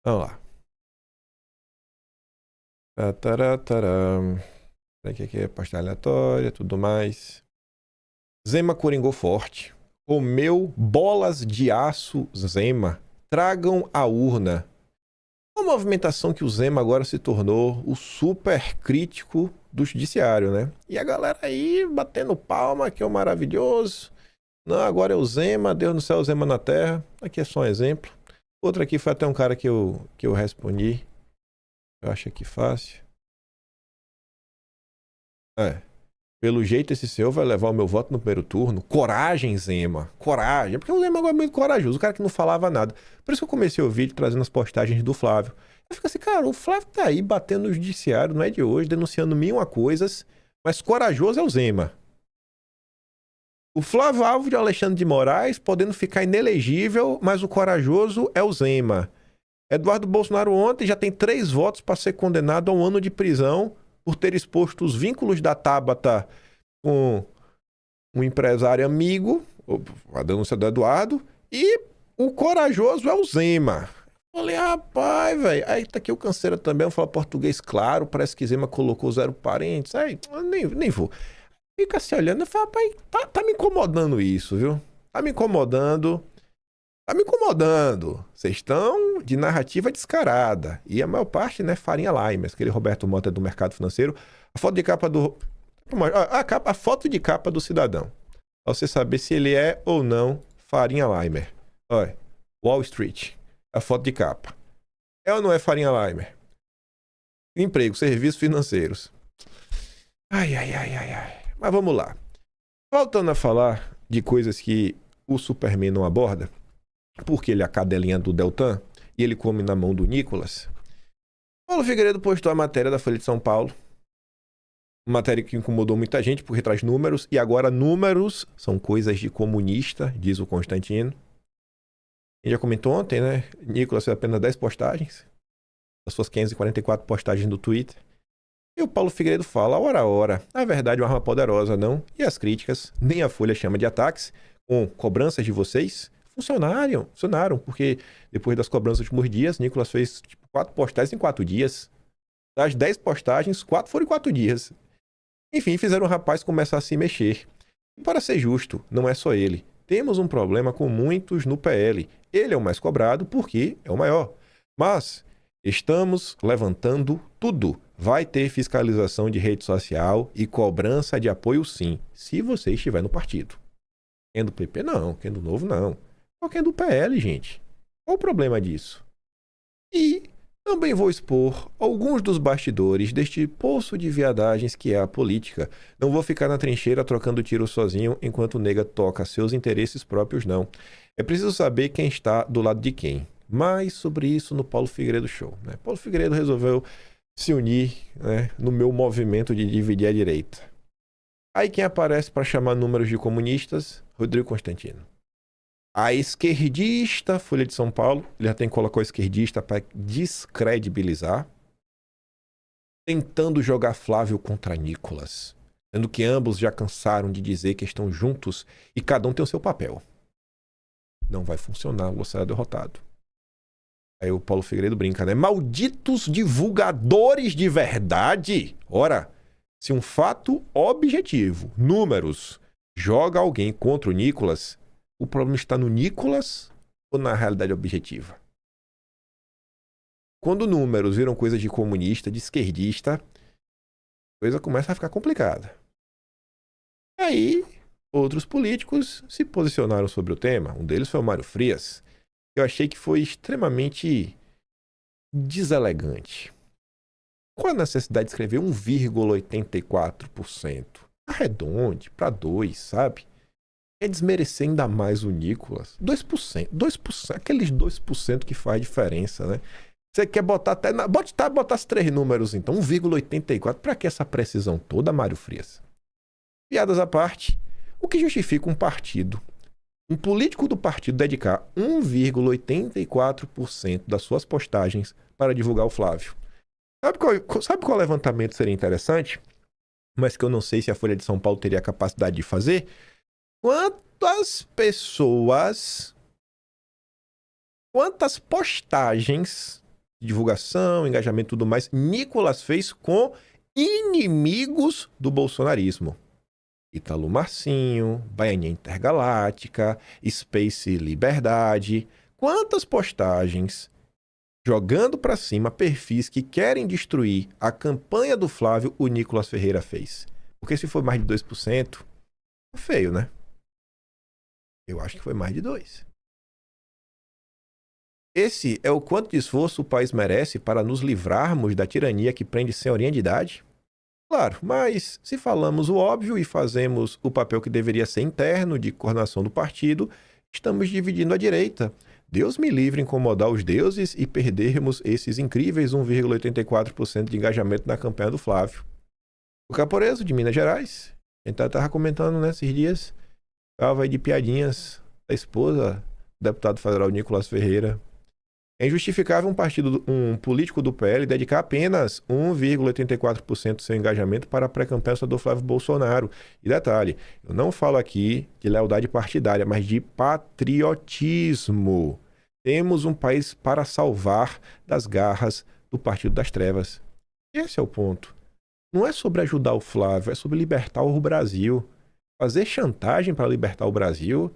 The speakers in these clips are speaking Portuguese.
Vamos lá. Tará, tará. Aqui é pasta aleatória, tudo mais. Zema coringou forte. Comeu bolas de aço Zema. Tragam a urna. Uma movimentação que o Zema agora se tornou o super crítico do judiciário, né? E a galera aí batendo palma, que é o maravilhoso. Não, agora é o Zema, Deus no céu, o Zema na terra. Aqui é só um exemplo. Outro aqui foi até um cara que eu respondi. Eu acho aqui fácil. É. Pelo jeito, esse seu vai levar o meu voto no primeiro turno. Coragem, Zema. Coragem. Porque o Zema agora é muito corajoso. O cara que não falava nada. Por isso que eu comecei o vídeo trazendo as postagens do Flávio. Eu fico assim, cara, o Flávio tá aí batendo no judiciário, não é de hoje, denunciando mil e uma coisas. Mas corajoso é o Zema. O Flávio alvo de Alexandre de Moraes, podendo ficar inelegível, mas o corajoso é o Zema. Eduardo Bolsonaro ontem já tem 3 votos para ser condenado a 1 ano de prisão por ter exposto os vínculos da Tabata com um empresário amigo, a denúncia do Eduardo, e o corajoso é o Zema. Falei, rapaz, velho. Aí tá aqui o Canseira também, eu falo português claro, parece que Zema colocou 0 parentes. Aí, nem vou. Fica se olhando e fala, rapaz, tá me incomodando isso, viu? Tá me incomodando. Tá me incomodando. Vocês estão de narrativa descarada. E a maior parte, né, Farinha Limes, aquele Roberto Mota do mercado financeiro. A foto de capa do. A foto de capa do cidadão. Pra você saber se ele é ou não Farinha Limer. Olha, Wall Street. A foto de capa. É ou não é Farinha Limer? Emprego, serviços financeiros. Ai. Mas vamos lá. Voltando a falar de coisas que o Superman não aborda, porque ele é a cadelinha do Deltan e ele come na mão do Nicolas. Paulo Figueiredo postou a matéria da Folha de São Paulo. Uma matéria que incomodou muita gente porque traz números, e agora números são coisas de comunista, diz o Constantino. A gente já comentou ontem, né? Nicolas fez apenas 10 postagens, das suas 544 postagens no Twitter. E o Paulo Figueiredo fala, ora, a verdade é uma arma poderosa, não? E as críticas, nem a Folha chama de ataques, com cobranças de vocês, funcionaram, porque depois das cobranças dos últimos dias, Nicolas fez 4 postagens em 4 dias. Das 10 postagens, 4 foram em 4 dias. Enfim, fizeram o rapaz começar a se mexer. E para ser justo, não é só ele. Temos um problema com muitos no PL. Ele é o mais cobrado porque é o maior. Mas estamos levantando tudo. Vai ter fiscalização de rede social e cobrança de apoio sim, se você estiver no partido. Quem é do PP não, quem é do Novo não. Quem é do PL, gente. Qual o problema disso? E também vou expor alguns dos bastidores deste poço de viadagens que é a política. Não vou ficar na trincheira trocando tiro sozinho enquanto o nega toca seus interesses próprios, não. É preciso saber quem está do lado de quem. Mais sobre isso no Paulo Figueiredo Show, né? Paulo Figueiredo resolveu se unir, né, no meu movimento de dividir a direita. Aí quem aparece para chamar números de comunistas? Rodrigo Constantino. A esquerdista Folha de São Paulo, ele já tem que colocar o esquerdista para descredibilizar, tentando jogar Flávio contra Nicolas, sendo que ambos já cansaram de dizer que estão juntos e cada um tem o seu papel. Não vai funcionar, você será derrotado. Aí o Paulo Figueiredo brinca, né? Malditos divulgadores de verdade! Ora, se um fato objetivo, números, joga alguém contra o Nicolas, o problema está no Nicolas ou na realidade objetiva? Quando números viram coisa de comunista, de esquerdista, a coisa começa a ficar complicada. Aí, outros políticos se posicionaram sobre o tema. Um deles foi o Mário Frias. Eu achei que foi extremamente deselegante. Qual a necessidade de escrever 1,84%? Arredonde para 2%, sabe? É desmerecer ainda mais o Nicolas. 2%, aqueles 2% que faz diferença, né? Você quer botar até... botar os 3 números, então. 1,84%. Pra que essa precisão toda, Mário Frias? Piadas à parte, o que justifica um partido, um político do partido dedicar 1,84% das suas postagens para divulgar o Flávio? Sabe qual levantamento seria interessante? Mas que eu não sei se a Folha de São Paulo teria a capacidade de fazer? Quantas postagens divulgação, engajamento e tudo mais, Nicolas fez com inimigos do bolsonarismo. Ítalo Marcinho, Baianinha Intergaláctica, Space Liberdade. Quantas postagens jogando pra cima perfis que querem destruir a campanha do Flávio o Nicolas Ferreira fez? Porque se for mais de 2%, é feio, né? Eu acho que foi mais de 2%. Esse é o quanto de esforço o país merece para nos livrarmos da tirania que prende senhorinha de idade? Claro, mas se falamos o óbvio e fazemos o papel que deveria ser interno de coordenação do partido, estamos dividindo a direita. Deus me livre incomodar os deuses e perdermos esses incríveis 1,84% de engajamento na campanha do Flávio. O Caporeso, de Minas Gerais, a gente estava comentando nesses dias, estava aí de piadinhas da esposa do deputado federal Nicolas Ferreira. É injustificável um político do PL dedicar apenas 1,84% do seu engajamento para a pré-campanha do Flávio Bolsonaro. E detalhe, eu não falo aqui de lealdade partidária, mas de patriotismo. Temos um país para salvar das garras do Partido das Trevas. Esse é o ponto. Não é sobre ajudar o Flávio, é sobre libertar o Brasil. Fazer chantagem para libertar o Brasil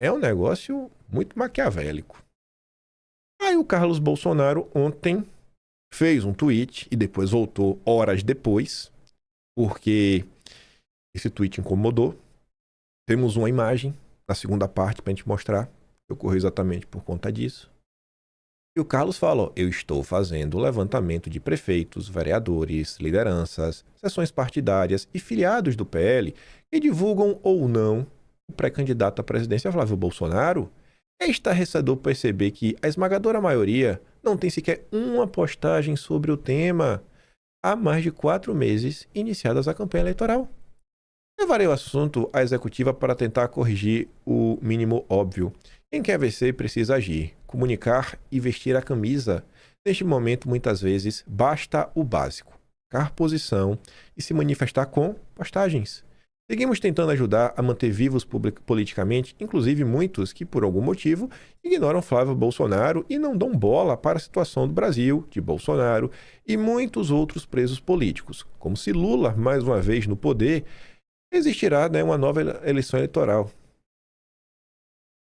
é um negócio muito maquiavélico. Aí o Carlos Bolsonaro ontem fez um tweet e depois voltou horas depois, porque esse tweet incomodou. Temos uma imagem na segunda parte para a gente mostrar que ocorreu exatamente por conta disso. E o Carlos falou: eu estou fazendo o levantamento de prefeitos, vereadores, lideranças, seções partidárias e filiados do PL que divulgam ou não o pré-candidato à presidência Flávio Bolsonaro. É estarrecedor perceber que a esmagadora maioria não tem sequer uma postagem sobre o tema há mais de 4 meses iniciadas a campanha eleitoral. Levarei o assunto à executiva para tentar corrigir o mínimo óbvio. Quem quer vencer precisa agir, comunicar e vestir a camisa. Neste momento, muitas vezes, basta o básico: marcar posição e se manifestar com postagens. Seguimos tentando ajudar a manter vivos politicamente, inclusive muitos que, por algum motivo, ignoram Flávio Bolsonaro e não dão bola para a situação do Brasil, de Bolsonaro e muitos outros presos políticos. Como se Lula, mais uma vez no poder, existirá uma nova eleição eleitoral.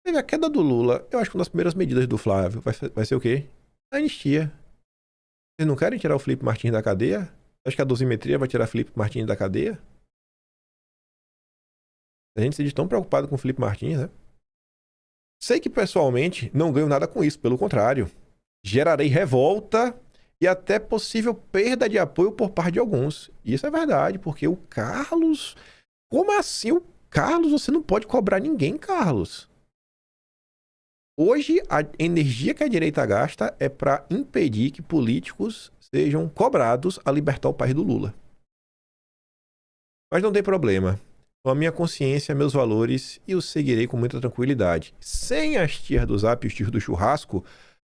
Teve a queda do Lula. Eu acho que uma das primeiras medidas do Flávio vai ser o quê? A anistia. Vocês não querem tirar o Felipe Martins da cadeia? Acho que a dosimetria vai tirar Felipe Martins da cadeia? A gente se tão preocupado com o Felipe Martins, né? Sei que pessoalmente não ganho nada com isso, pelo contrário. Gerarei revolta e até possível perda de apoio por parte de alguns. Isso é verdade, porque o Carlos... Como assim o Carlos? Você não pode cobrar ninguém, Carlos. Hoje, a energia que a direita gasta é para impedir que políticos sejam cobrados a libertar o país do Lula. Mas não tem problema. Com a minha consciência, meus valores, e os seguirei com muita tranquilidade. Sem as tias do Zap e os tios do churrasco,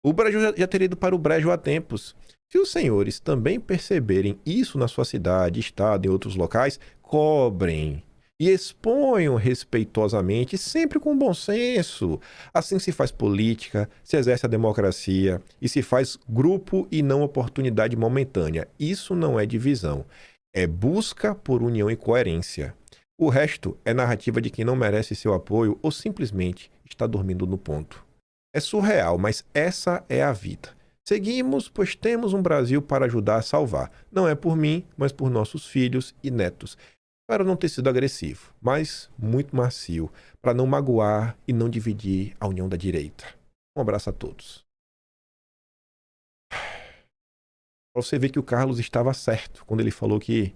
o Brasil já teria ido para o brejo há tempos. Se os senhores também perceberem isso na sua cidade, estado e outros locais, cobrem e exponham respeitosamente, sempre com bom senso. Assim se faz política, se exerce a democracia e se faz grupo e não oportunidade momentânea. Isso não é divisão, é busca por união e coerência. O resto é narrativa de quem não merece seu apoio ou simplesmente está dormindo no ponto. É surreal, mas essa é a vida. Seguimos, pois temos um Brasil para ajudar a salvar. Não é por mim, mas por nossos filhos e netos. Espero não ter sido agressivo, mas muito macio, para não magoar e não dividir a união da direita. Um abraço a todos. Para você ver que o Carlos estava certo quando ele falou que...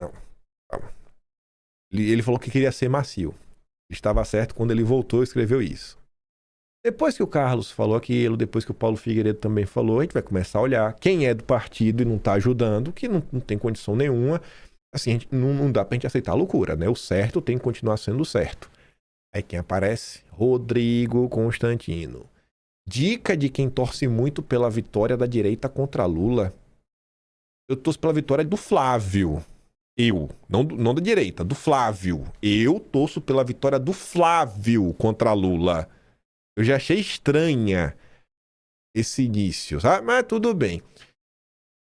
Não, calma. Ele falou que queria ser macio. Ele estava certo quando ele voltou e escreveu isso. Depois que o Carlos falou aquilo, depois que o Paulo Figueiredo também falou, a gente vai começar a olhar quem é do partido e não está ajudando, que não tem condição nenhuma. Assim, não dá pra gente aceitar a loucura, né? O certo tem que continuar sendo certo. Aí quem aparece? Rodrigo Constantino. Dica de quem torce muito pela vitória da direita contra Lula. Eu torço pela vitória do Flávio. Eu, não da direita, do Flávio. Eu torço pela vitória do Flávio contra Lula. Eu já achei estranha esse início, sabe? Mas tudo bem.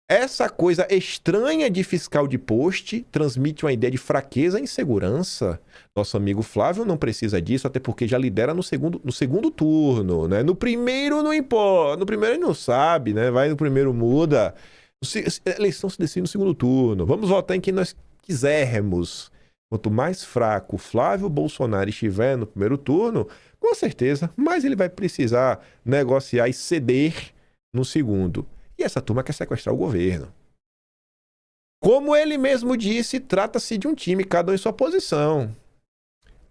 Essa coisa estranha de fiscal de post transmite uma ideia de fraqueza e insegurança. Nosso amigo Flávio não precisa disso, até porque já lidera no segundo turno, né? No primeiro não importa, no primeiro ele não sabe, né? Vai no primeiro, muda. A eleição se decide no segundo turno. Vamos votar em quem nós quisermos. Quanto mais fraco Flávio Bolsonaro estiver no primeiro turno, com certeza, mais ele vai precisar negociar e ceder no segundo. E essa turma quer sequestrar o governo. Como ele mesmo disse, trata-se de um time, cada um em sua posição.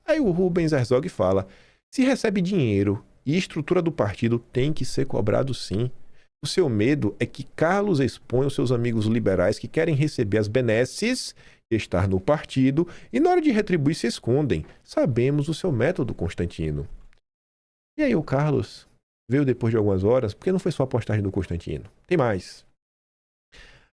Aí o Rubens Herzog fala, se recebe dinheiro e estrutura do partido tem que ser cobrado sim. O seu medo é que Carlos exponha os seus amigos liberais que querem receber as benesses de estar no partido e na hora de retribuir se escondem. Sabemos o seu método, Constantino. E aí o Carlos veio depois de algumas horas, porque não foi só a postagem do Constantino. Tem mais.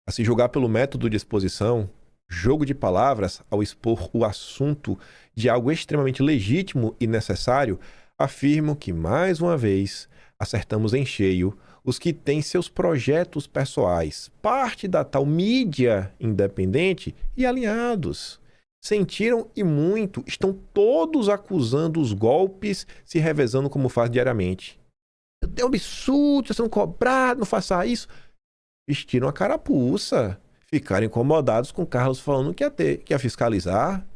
A se julgar pelo método de exposição, jogo de palavras ao expor o assunto de algo extremamente legítimo e necessário, afirmo que, mais uma vez, acertamos em cheio os que têm seus projetos pessoais, parte da tal mídia independente e alinhados. Sentiram e muito, estão todos acusando os golpes, se revezando como faz diariamente. É um absurdo, vocês são cobrados, não faça isso. Vestiram a carapuça. Ficaram incomodados com Carlos falando que ia fiscalizar.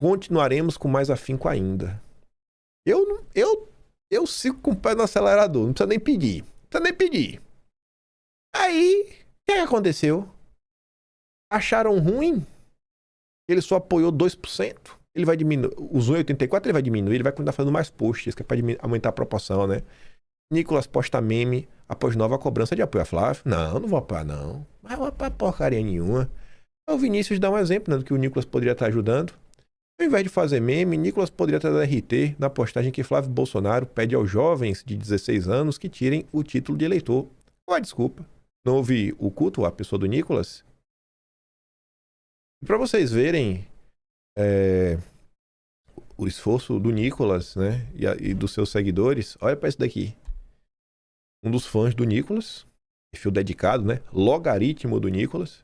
Continuaremos com mais afinco ainda. Eu sigo com o pé no acelerador, não precisa nem pedir. Aí, o que aconteceu? Acharam ruim? Ele só apoiou 2%. Ele vai diminuir. Os 1,84 ele vai diminuir, ele vai continuar fazendo mais posts, que é para aumentar a proporção, né? Nicolas posta meme após nova cobrança de apoio a Flávio. Não vou apoiar, não. Mas não vou apoiar porcaria nenhuma. O Vinícius dá um exemplo, né, do que o Nicolas poderia estar ajudando. Ao invés de fazer meme, Nicolas poderia estar dando RT na postagem que Flávio Bolsonaro pede aos jovens de 16 anos que tirem o título de eleitor. Qual a desculpa? Não houve o culto à pessoa do Nicolas? Para vocês verem o esforço do Nicolas, né, e dos seus seguidores, olha para isso daqui. Um dos fãs do Nicolas, perfil dedicado, né? Logaritmo do Nicolas.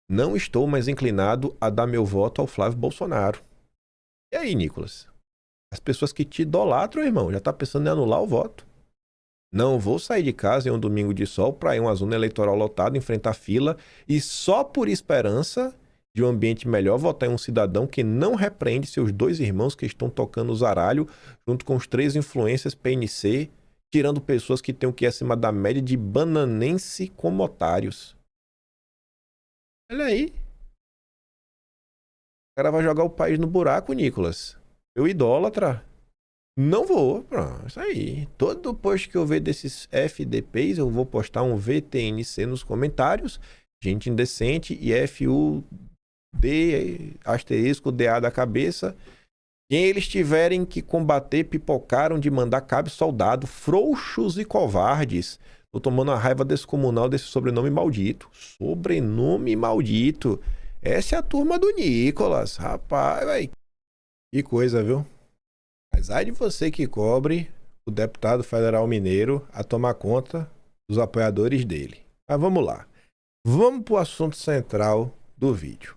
Não estou mais inclinado a dar meu voto ao Flávio Bolsonaro. E aí, Nicolas? As pessoas que te idolatram, irmão, já tá pensando em anular o voto. Não vou sair de casa em um domingo de sol para ir uma zona eleitoral lotada, enfrentar fila e só por esperança de um ambiente melhor votar em um cidadão que não repreende seus 2 irmãos que estão tocando o zaralho junto com os 3 influências PNC, tirando pessoas que têm o que é acima da média de bananense como otários. Olha aí. O cara vai jogar o país no buraco, Nicolas. Eu idólatra. Não vou. Pronto, isso aí. Todo post que eu ver desses FDPs, eu vou postar um VTNC nos comentários. Gente indecente e FUD, asterisco, DA da cabeça. Quem eles tiverem que combater, pipocaram de mandar cabe soldado, frouxos e covardes. Tô tomando a raiva descomunal desse sobrenome maldito. Sobrenome maldito. Essa é a turma do Nicolas. Rapaz, véi. Que coisa, viu? Mas ai de você que cobre o deputado federal mineiro a tomar conta dos apoiadores dele. Mas vamos lá. Vamos pro assunto central do vídeo.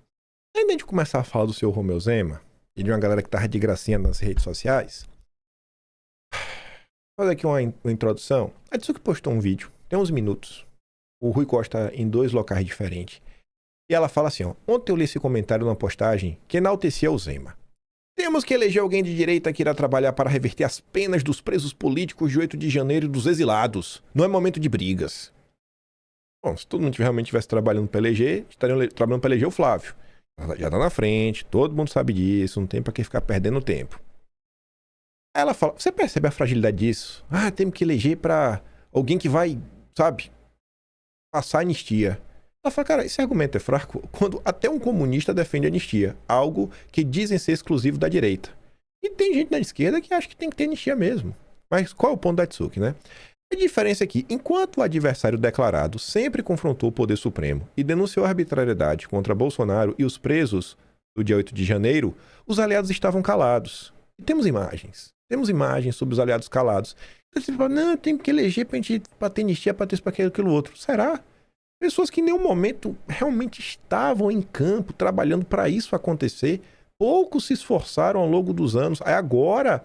Antes de começar a falar do seu Romeu Zema e de uma galera que tava de gracinha nas redes sociais, vou fazer aqui uma introdução. A Tsuki postou um vídeo, tem uns minutos. O Rui Costa em 2 locais diferentes. E ela fala assim, ó. Ontem eu li esse comentário numa postagem que enaltecia o Zema. Temos que eleger alguém de direita que irá trabalhar para reverter as penas dos presos políticos de 8 de janeiro e dos exilados. Não é momento de brigas. Bom, se todo mundo realmente estivesse trabalhando para eleger, estariam trabalhando para eleger o Flávio. Já tá na frente, todo mundo sabe disso, não tem pra que ficar perdendo tempo. Aí ela fala, você percebe a fragilidade disso? Ah, temos que eleger pra alguém que vai, sabe, passar anistia. Ela fala, cara, esse argumento é fraco quando até um comunista defende anistia, algo que dizem ser exclusivo da direita. E tem gente na esquerda que acha que tem que ter anistia mesmo. Mas qual é o ponto da Tsuki, né? A diferença é que, enquanto o adversário declarado sempre confrontou o Poder Supremo e denunciou a arbitrariedade contra Bolsonaro e os presos do dia 8 de janeiro, os aliados estavam calados. E temos imagens sobre os aliados calados. Você fala, não, tem que eleger pra ter anistia, pra ter isso, pra aquilo outro. Será? Pessoas que em nenhum momento realmente estavam em campo, trabalhando para isso acontecer. Poucos se esforçaram ao longo dos anos. Aí agora,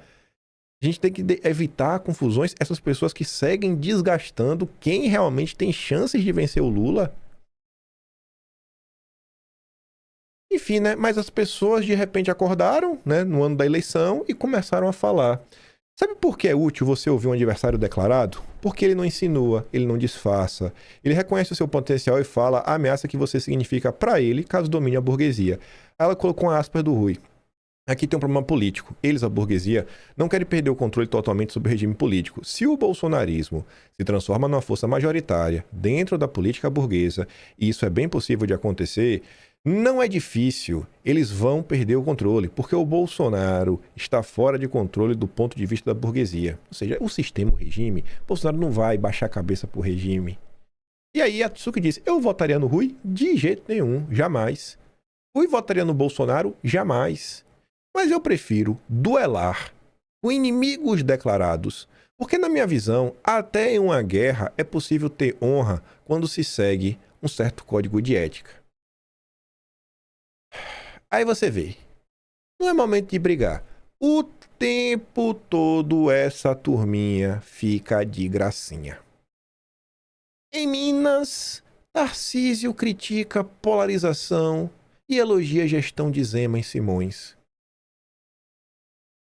a gente tem que evitar confusões. Essas pessoas que seguem desgastando quem realmente tem chances de vencer o Lula. Enfim, né? Mas as pessoas de repente acordaram, né, no ano da eleição e começaram a falar. Sabe por que é útil você ouvir um adversário declarado? Porque ele não insinua, ele não disfarça. Ele reconhece o seu potencial e fala a ameaça que você significa para ele caso domine a burguesia. Ela colocou uma aspas do Rui. Aqui tem um problema político. Eles, a burguesia, não querem perder o controle totalmente sobre o regime político. Se o bolsonarismo se transforma numa força majoritária dentro da política burguesa, e isso é bem possível de acontecer, não é difícil, eles vão perder o controle, porque o Bolsonaro está fora de controle do ponto de vista da burguesia. Ou seja, o sistema, o regime, Bolsonaro não vai baixar a cabeça pro regime. E aí a Tsuki disse, eu votaria no Rui? De jeito nenhum, jamais. Rui votaria no Bolsonaro? Jamais. Mas eu prefiro duelar com inimigos declarados, porque na minha visão, até em uma guerra é possível ter honra quando se segue um certo código de ética. Aí você vê, não é momento de brigar. O tempo todo essa turminha fica de gracinha. Em Minas, Tarcísio critica polarização e elogia a gestão de Zema e Simões.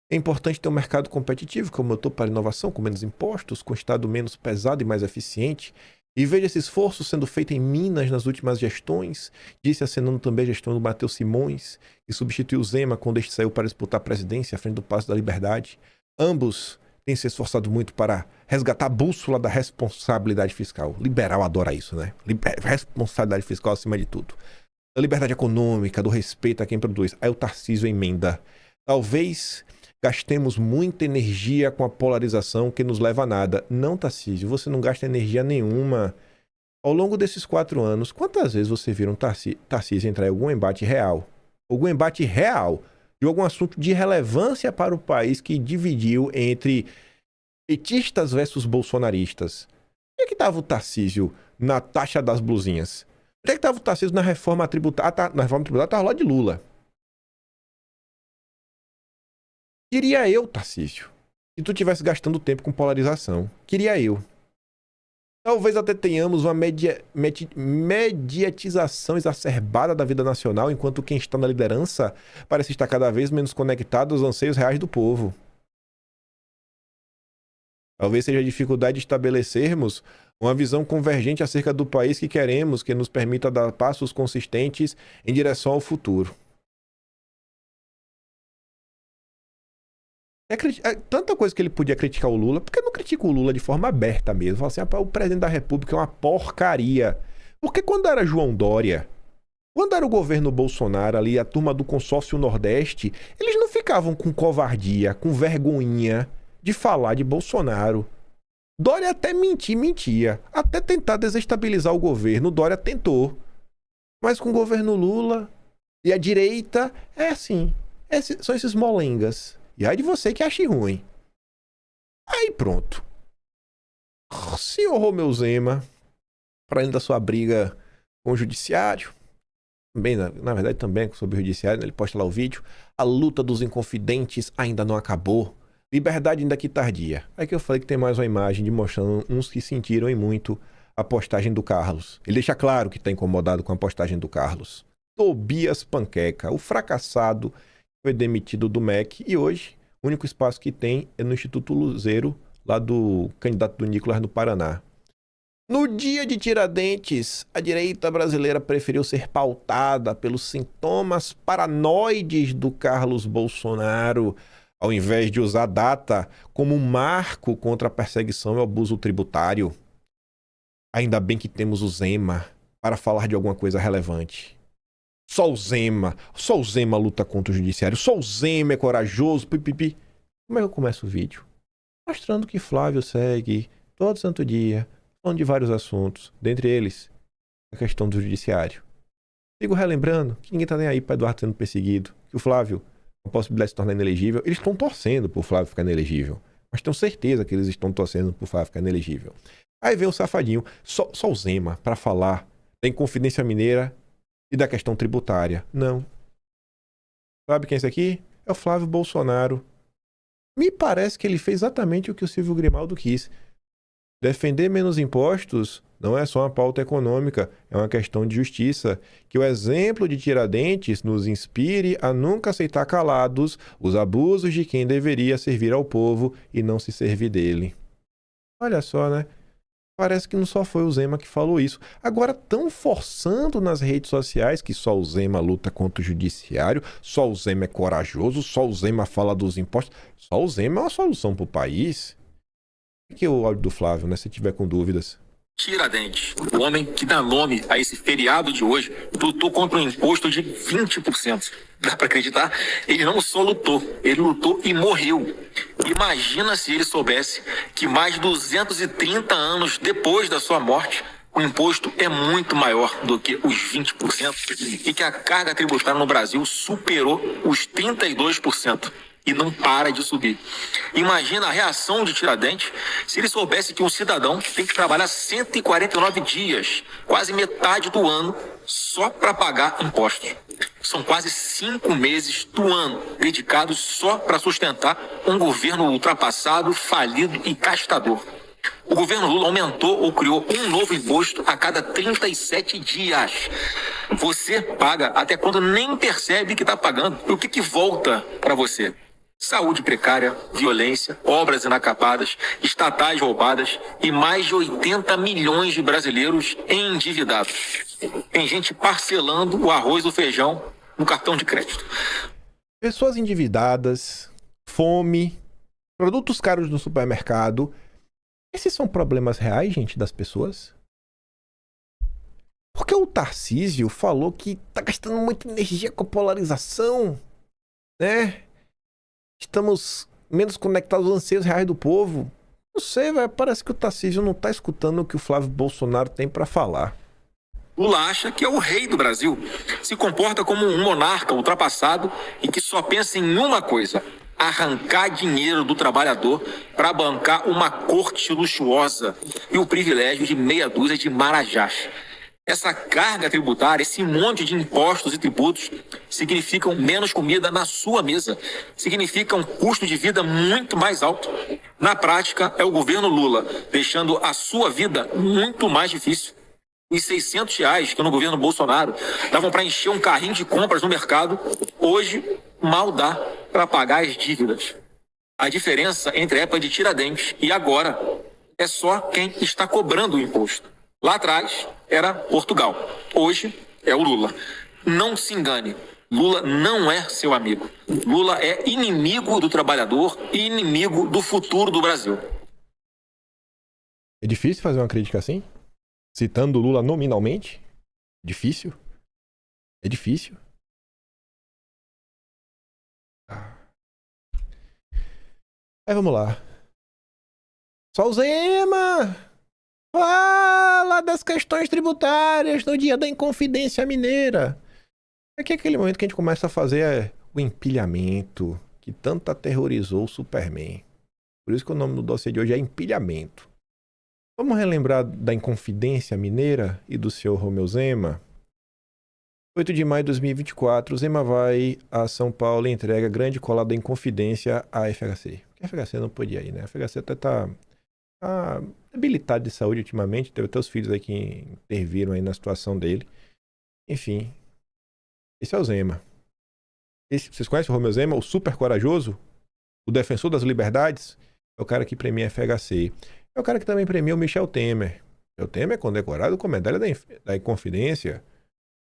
É importante ter um mercado competitivo, como eu estou para inovação, com menos impostos, com Estado menos pesado e mais eficiente. E veja esse esforço sendo feito em Minas nas últimas gestões, disse acenando também a gestão do Matheus Simões, que substituiu o Zema quando este saiu para disputar a presidência à frente do Palácio da Liberdade. Ambos têm se esforçado muito para resgatar a bússola da responsabilidade fiscal. Liberal adora isso, né? Responsabilidade fiscal acima de tudo. Da liberdade econômica, do respeito a quem produz. Aí o Tarcísio emenda. Talvez gastemos muita energia com a polarização que nos leva a nada. Não, Tarcísio, você não gasta energia nenhuma. Ao longo desses 4 anos, quantas vezes você viu um Tarcísio entrar em algum embate real? Algum embate real de algum assunto de relevância para o país que dividiu entre petistas versus bolsonaristas? Onde é que estava o Tarcísio na taxa das blusinhas? Onde é que estava o Tarcísio na reforma tributária? Na reforma tributária estava lá de Lula. Queria eu, Tarcísio, se tu estivesse gastando tempo com polarização. Queria eu. Talvez até tenhamos uma mediatização exacerbada da vida nacional, enquanto quem está na liderança parece estar cada vez menos conectado aos anseios reais do povo. Talvez seja a dificuldade de estabelecermos uma visão convergente acerca do país que queremos, que nos permita dar passos consistentes em direção ao futuro. Tanta coisa que ele podia criticar o Lula, porque não critica o Lula de forma aberta mesmo. Fala assim, o presidente da República é uma porcaria. Porque quando era João Dória, quando era o governo Bolsonaro ali, a turma do consórcio Nordeste, eles não ficavam com covardia, com vergonhinha de falar de Bolsonaro. Dória até mentia. Até tentar desestabilizar o governo, Dória tentou. Mas com o governo Lula e a direita, é assim. São esses molengas. E aí de você que ache ruim. Aí pronto. Senhor Romeu Zema, para além da sua briga com o judiciário, também, na verdade também sobre o judiciário, né? Ele posta lá o vídeo, a luta dos inconfidentes ainda não acabou. Liberdade ainda que tardia. Aí que eu falei que tem mais uma imagem de mostrando uns que sentiram e muito a postagem do Carlos. Ele deixa claro que está incomodado com a postagem do Carlos. Tobias Panqueca, o fracassado, foi demitido do MEC e hoje o único espaço que tem é no Instituto Luzeiro, lá do candidato do Nicolas no Paraná. No dia de Tiradentes, a direita brasileira preferiu ser pautada pelos sintomas paranoides do Carlos Bolsonaro, ao invés de usar a data como um marco contra a perseguição e o abuso tributário. Ainda bem que temos o Zema para falar de alguma coisa relevante. Só o Zema luta contra o judiciário, só o Zema é corajoso, pipipi. Como é que eu começo o vídeo? Mostrando que Flávio segue todo santo dia, falando de vários assuntos, dentre eles a questão do judiciário. Sigo relembrando que ninguém tá nem aí para Eduardo sendo perseguido, que o Flávio, com a possibilidade de se tornar inelegível, eles estão torcendo pro Flávio ficar inelegível. Mas tenho certeza que eles estão torcendo pro Flávio ficar inelegível. Aí vem o safadinho, só o Zema, para falar da Inconfidência Mineira e da questão tributária. Não. Sabe quem é esse aqui? É o Flávio Bolsonaro. Me parece que ele fez exatamente o que o Silvio Grimaldo quis. Defender menos impostos não é só uma pauta econômica, é uma questão de justiça. Que o exemplo de Tiradentes nos inspire a nunca aceitar calados os abusos de quem deveria servir ao povo e não se servir dele. Olha só, né? Parece que não só foi o Zema que falou isso. Agora estão forçando nas redes sociais que só o Zema luta contra o judiciário, só o Zema é corajoso, só o Zema fala dos impostos. Só o Zema é uma solução para o país. Aqui é o áudio do Flávio, né? Se tiver com dúvidas. Tiradentes, o homem que dá nome a esse feriado de hoje, lutou contra um imposto de 20%. Dá para acreditar? Ele não só lutou, ele lutou e morreu. Imagina se ele soubesse que mais de 230 anos depois da sua morte, o imposto é muito maior do que os 20% e que a carga tributária no Brasil superou os 32%. E não para de subir. Imagina a reação de Tiradentes se ele soubesse que um cidadão tem que trabalhar 149 dias, quase metade do ano, só para pagar impostos. São quase 5 meses do ano dedicados só para sustentar um governo ultrapassado, falido e gastador. O governo Lula aumentou ou criou um novo imposto a cada 37 dias. Você paga até quando nem percebe que está pagando. E o que volta para você? Saúde precária, violência, obras inacabadas, estatais roubadas e mais de 80 milhões de brasileiros endividados. Tem gente parcelando o arroz e o feijão no cartão de crédito. Pessoas endividadas, fome, produtos caros no supermercado. Esses são problemas reais, gente, das pessoas? Porque o Tarcísio falou que tá gastando muita energia com a polarização, né? Estamos menos conectados aos anseios reais do povo. Não sei, velho. Parece que o Tarcísio não tá escutando o que o Flávio Bolsonaro tem pra falar. Lula acha que é o rei do Brasil. Se comporta como um monarca ultrapassado e que só pensa em uma coisa: arrancar dinheiro do trabalhador para bancar uma corte luxuosa e o privilégio de meia dúzia de marajás. Essa carga tributária, esse monte de impostos e tributos, significam menos comida na sua mesa, significa um custo de vida muito mais alto. Na prática, é o governo Lula deixando a sua vida muito mais difícil. Os R$600 que no governo Bolsonaro davam para encher um carrinho de compras no mercado, hoje mal dá para pagar as dívidas. A diferença entre a época de Tiradentes e agora é só quem está cobrando o imposto. Lá atrás era Portugal, hoje é o Lula. Não se engane, Lula não é seu amigo. Lula é inimigo do trabalhador e inimigo do futuro do Brasil. É difícil fazer uma crítica assim? Citando Lula nominalmente? Difícil? É difícil. Aí vamos lá. Só o Zema fala das questões tributárias no dia da Inconfidência Mineira. Aqui é aquele momento que a gente começa a fazer o empilhamento que tanto aterrorizou o Superman. Por isso que o nome do dossiê de hoje é Empilhamento. Vamos relembrar da Inconfidência Mineira e do senhor Romeu Zema? 8 de maio de 2024, Zema vai a São Paulo e entrega grande colar da Inconfidência à FHC. Porque a FHC não podia ir, né? A FHC até tá debilitado de saúde ultimamente. Teve até os filhos aí que interviram aí na situação dele. Enfim, esse é o Zema. Vocês conhecem o Romeu Zema? O super corajoso? O defensor das liberdades? É o cara que premia a FHC. É o cara que também premia o Michel Temer. Michel Temer é condecorado com a medalha da Inconfidência.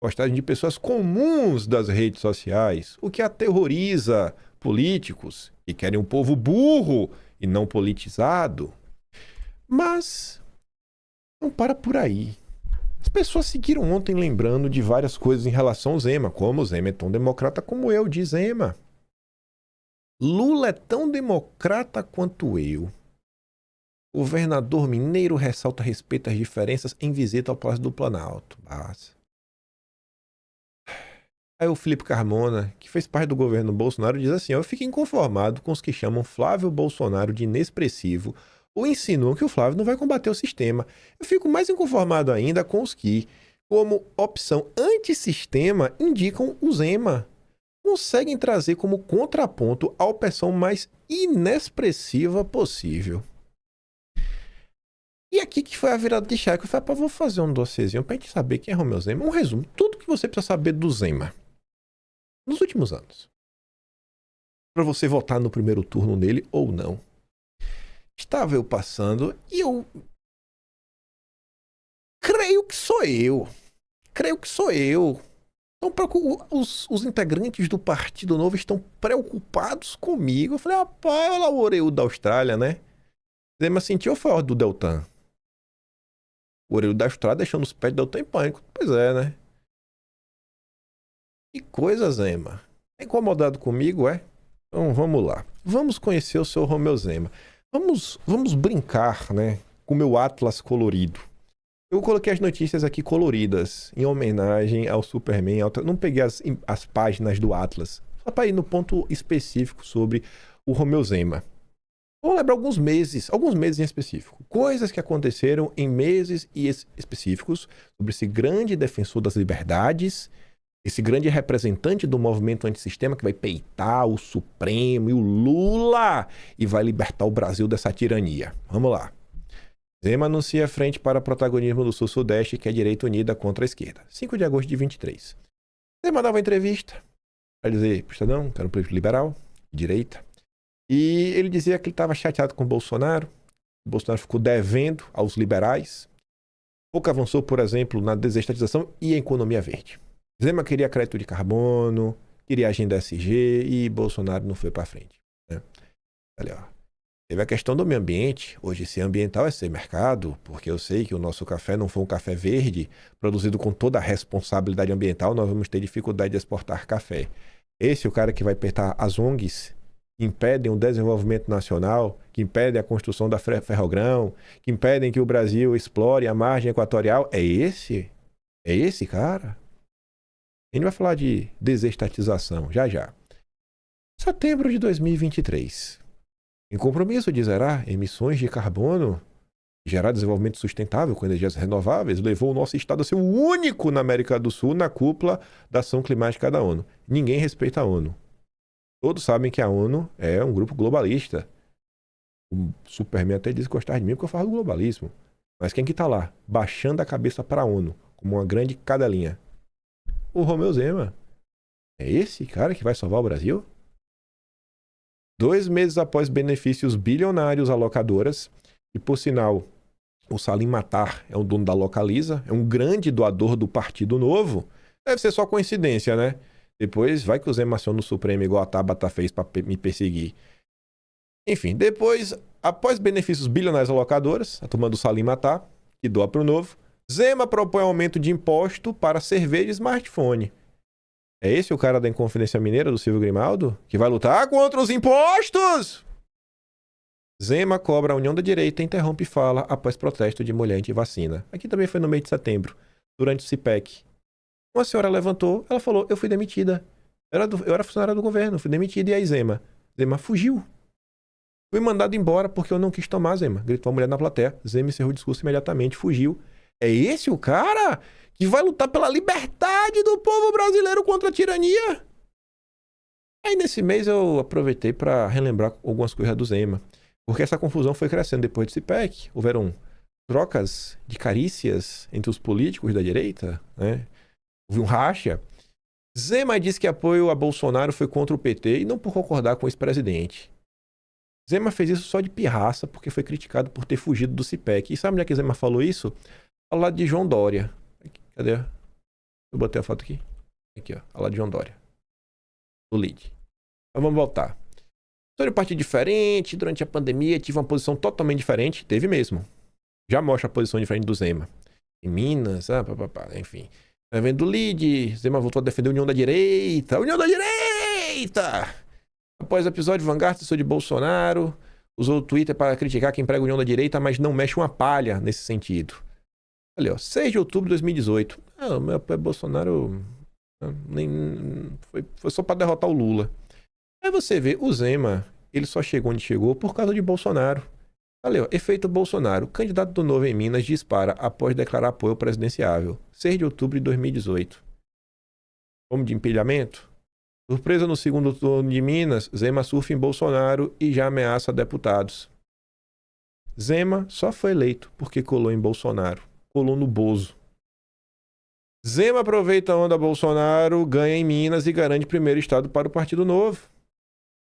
Postagem de pessoas comuns das redes sociais, o que aterroriza políticos que querem um povo burro e não politizado. Mas não para por aí. As pessoas seguiram ontem lembrando de várias coisas em relação ao Zema, como o Zema é tão democrata como eu, diz Zema. Lula é tão democrata quanto eu. O governador mineiro ressalta respeito às diferenças em visita ao Palácio do Planalto. Basta. Aí o Felipe Carmona, que fez parte do governo Bolsonaro, diz assim: eu fico inconformado com os que chamam Flávio Bolsonaro de inexpressivo ou insinuam que o Flávio não vai combater o sistema. Eu fico mais inconformado ainda com os que, como opção antissistema, indicam o Zema. Conseguem trazer como contraponto a opressão mais inexpressiva possível. E aqui que foi a virada de chave, que eu falei, vou fazer um dossiêzinho pra gente saber quem é Romeu Zema. Um resumo, tudo que você precisa saber do Zema nos últimos anos. Pra você votar no primeiro turno nele ou não. Estava eu passando e eu... Creio que sou eu. Então, os integrantes do Partido Novo estão preocupados comigo. Eu falei, rapaz, olha lá o orelhudo da Austrália, né? Zema sentiu ou foi a do Deltan? O orelhudo da Austrália deixando os pés do Deltan em pânico. Pois é, né? Que coisa, Zema. Tá incomodado comigo, é? Então, vamos lá. Vamos conhecer o seu Romeu Zema. Vamos brincar, né? Com o meu atlas colorido. Eu coloquei as notícias aqui coloridas, em homenagem ao Superman. Não peguei as páginas do Atlas, só para ir no ponto específico sobre o Romeu Zema. Vamos lembrar alguns meses em específico. Coisas que aconteceram em meses específicos sobre esse grande defensor das liberdades, esse grande representante do movimento antissistema que vai peitar o Supremo e o Lula e vai libertar o Brasil dessa tirania. Vamos lá. Zema anuncia frente para protagonismo do Sul-Sudeste, que é a direita unida contra a esquerda. 5 de agosto de 23. Zema dava uma entrevista para dizer pro Estadão, que era um político liberal, direita. E ele dizia que ele estava chateado com o Bolsonaro. O Bolsonaro ficou devendo aos liberais. Pouco avançou, por exemplo, na desestatização e economia verde. Zema queria crédito de carbono, queria agenda SG e Bolsonaro não foi para frente. Né? Olha, ó. Teve a questão do meio ambiente. Hoje, ser ambiental é ser mercado, porque eu sei que o nosso café não foi um café verde, produzido com toda a responsabilidade ambiental, nós vamos ter dificuldade de exportar café. Esse é o cara que vai apertar as ONGs, que impedem o desenvolvimento nacional, que impedem a construção da ferrogrão, que impedem que o Brasil explore a margem equatorial. É esse cara? A gente vai falar de desestatização, já já. Setembro de 2023. Em compromisso de zerar emissões de carbono, gerar desenvolvimento sustentável com energias renováveis, levou o nosso estado a ser o único na América do Sul na cúpula da ação climática da ONU. Ninguém respeita a ONU. Todos sabem que a ONU é um grupo globalista. O Superman até diz gostar de mim porque eu falo do globalismo. Mas quem que tá lá, baixando a cabeça para a ONU, como uma grande cadelinha? O Romeu Zema. É esse cara que vai salvar o Brasil? 2 meses após benefícios bilionários a locadoras, e por sinal, o Salim Matar é o dono da Localiza, é um grande doador do Partido Novo, deve ser só coincidência, né? Depois vai que o Zema aciona no Supremo igual a Tabata fez para me perseguir. Enfim, depois, após benefícios bilionários a locadoras, a turma do Salim Matar, que doa para o Novo, Zema propõe aumento de imposto para cerveja e smartphone. É esse o cara da Inconfidência Mineira, do Silvio Grimaldo? Que vai lutar contra os impostos? Zema cobra a União da Direita e interrompe fala após protesto de mulher anti-vacina. Aqui também foi no mês de setembro, durante o CIPEC. Uma senhora levantou, ela falou, eu fui demitida. Eu era funcionária do governo, fui demitida. E aí Zema fugiu. Fui mandado embora porque eu não quis tomar, Zema. Gritou a mulher na plateia. Zema encerrou o discurso imediatamente, fugiu. É esse o cara que vai lutar pela liberdade do povo brasileiro contra a tirania? Aí nesse mês eu aproveitei para relembrar algumas coisas do Zema. Porque essa confusão foi crescendo depois do CIPEC. Houveram trocas de carícias entre os políticos da direita, né? Houve um racha. Zema disse que apoio a Bolsonaro foi contra o PT e não por concordar com o ex-presidente. Zema fez isso só de pirraça porque foi criticado por ter fugido do CIPEC. E sabe onde é que Zema falou isso? Ao lado de João Dória. Cadê? Eu botei a foto aqui. Aqui, ó. Ao lado de João Dória. Do lead. Mas vamos voltar. Sobre o partido diferente, durante a pandemia tive uma posição totalmente diferente. Teve mesmo. Já mostra a posição diferente do Zema. Em Minas, enfim. Tá vendo do lead. Zema voltou a defender a União da Direita. União da Direita! Após o episódio Vanguard, sou de Bolsonaro. Usou o Twitter para criticar quem prega a União da Direita, mas não mexe uma palha nesse sentido. Olha, ó, 6 de outubro de 2018. Meu apoio a Bolsonaro Foi só para derrotar o Lula. Aí você vê, o Zema, ele só chegou onde chegou por causa de Bolsonaro. Olha, ó, efeito Bolsonaro. Candidato do Novo em Minas dispara após declarar apoio ao presidenciável. 6 de outubro de 2018. Como de empilhamento? Surpresa no segundo turno de Minas, Zema surfa em Bolsonaro e já ameaça deputados. Zema só foi eleito porque colou em Bolsonaro. Colou no Bozo. Zema aproveita a onda Bolsonaro, ganha em Minas e garante primeiro estado para o Partido Novo.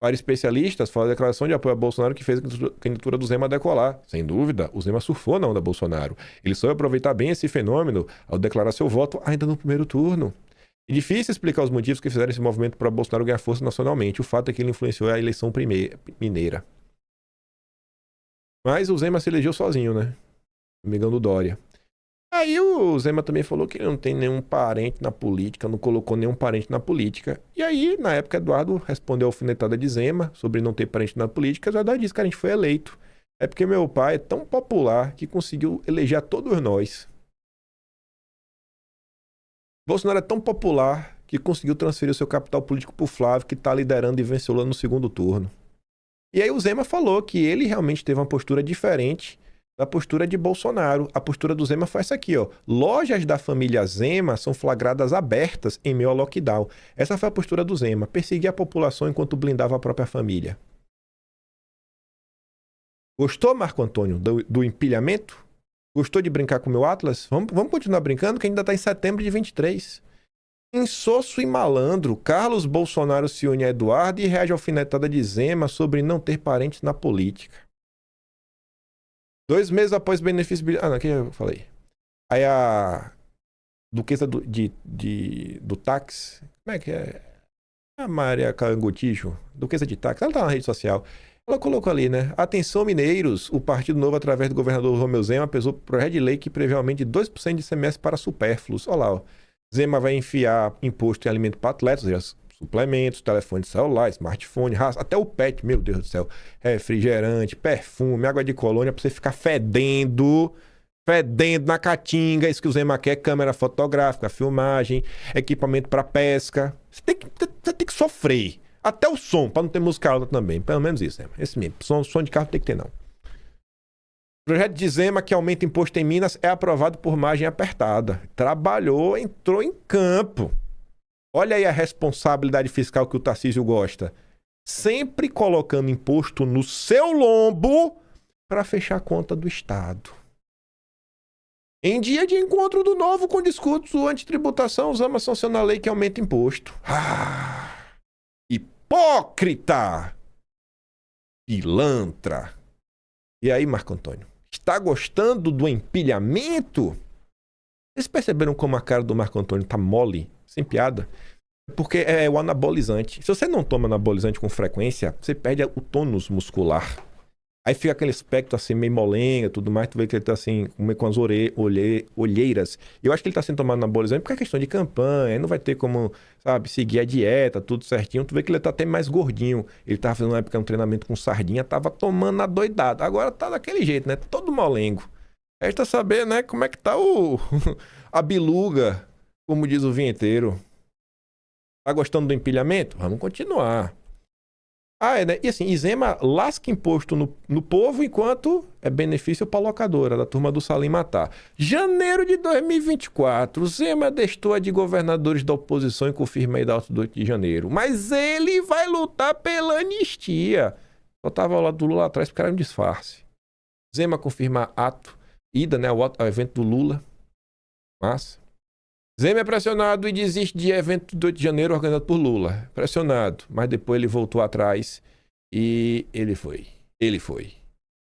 Para especialistas, fala a declaração de apoio a Bolsonaro que fez a candidatura do Zema decolar. Sem dúvida, o Zema surfou na onda Bolsonaro. Ele soube aproveitar bem esse fenômeno ao declarar seu voto ainda no primeiro turno. É difícil explicar os motivos que fizeram esse movimento para Bolsonaro ganhar força nacionalmente. O fato é que ele influenciou a eleição mineira. Mas o Zema se elegeu sozinho, né? Amigão do Dória. Aí o Zema também falou que ele não tem nenhum parente na política, não colocou nenhum parente na política. E aí, na época, Eduardo respondeu a alfinetada de Zema sobre não ter parente na política. Eduardo disse que a gente foi eleito. É porque meu pai é tão popular que conseguiu eleger a todos nós. Bolsonaro é tão popular que conseguiu transferir o seu capital político para o Flávio, que está liderando e venceu lá no segundo turno. E aí o Zema falou que ele realmente teve uma postura diferente da postura de Bolsonaro. A postura do Zema foi essa aqui, ó. Lojas da família Zema são flagradas abertas em meio ao lockdown. Essa foi a postura do Zema. Perseguir a população enquanto blindava a própria família. Gostou, Marco Antônio, do empilhamento? Gostou de brincar com o meu Atlas? Vamos continuar brincando, que ainda está em setembro de 23. Insosso e malandro, Carlos Bolsonaro se une a Eduardo e reage à alfinetada de Zema sobre não ter parentes na política. 2 meses após benefício... Ah, não, aqui eu falei. Aí a duquesa do táxi... Como é que é? A Maria Carangotijo, duquesa de táxi. Ela tá na rede social. Ela colocou ali, né? Atenção, mineiros. O Partido Novo, através do governador Romeu Zema, pesou projeto de lei que prevê aumento de 2% de ICMS para supérfluos. Olha lá, ó. Zema vai enfiar imposto em alimento para atletas, ou seja, suplementos, telefone celular, smartphone, raça, até o pet, meu Deus do céu. Refrigerante, perfume, água de colônia para você ficar fedendo na caatinga. Isso que o Zema quer: câmera fotográfica, filmagem, equipamento para pesca. Você tem que sofrer. Até o som, para não ter música alta também. Pelo menos isso, né? Esse mesmo. Som de carro tem que ter, não. O projeto de Zema, que aumenta imposto em Minas, é aprovado por margem apertada. Trabalhou, entrou em campo. Olha aí a responsabilidade fiscal que o Tarcísio gosta. Sempre colocando imposto no seu lombo para fechar a conta do Estado. Em dia de encontro do Novo com discurso antitributação, Zema sanciona a lei que aumenta imposto. Hipócrita! Pilantra! E aí, Marco Antônio? Está gostando do empilhamento? Vocês perceberam como a cara do Marco Antônio tá mole? Sem piada? Porque é o anabolizante. Se você não toma anabolizante com frequência, você perde o tônus muscular. Aí fica aquele aspecto assim, meio molenga e tudo mais. Tu vê que ele tá assim, meio com as olheiras. Eu acho que ele tá sendo tomado anabolizante porque é questão de campanha. Aí não vai ter como, sabe, seguir a dieta, tudo certinho. Tu vê que ele tá até mais gordinho. Ele tava fazendo uma época um treinamento com sardinha, tava tomando adoidado. Agora tá daquele jeito, né? Todo molengo. Resta saber, né, como é que tá a biluga, como diz o vinheteiro. Tá gostando do empilhamento? Vamos continuar. Né? E assim, Zema lasca imposto no povo enquanto é benefício para a locadora, da turma do Salim Matar. Janeiro de 2024, Zema destoa de governadores da oposição e confirma a data do 8 de janeiro. Mas ele vai lutar pela anistia. Só tava ao lado do Lula atrás porque era um disfarce. Zema confirma ida, né, ao evento do Lula. Massa. Zema é pressionado e desiste de evento do 8 de janeiro organizado por Lula. Pressionado, mas depois ele voltou atrás e ele foi.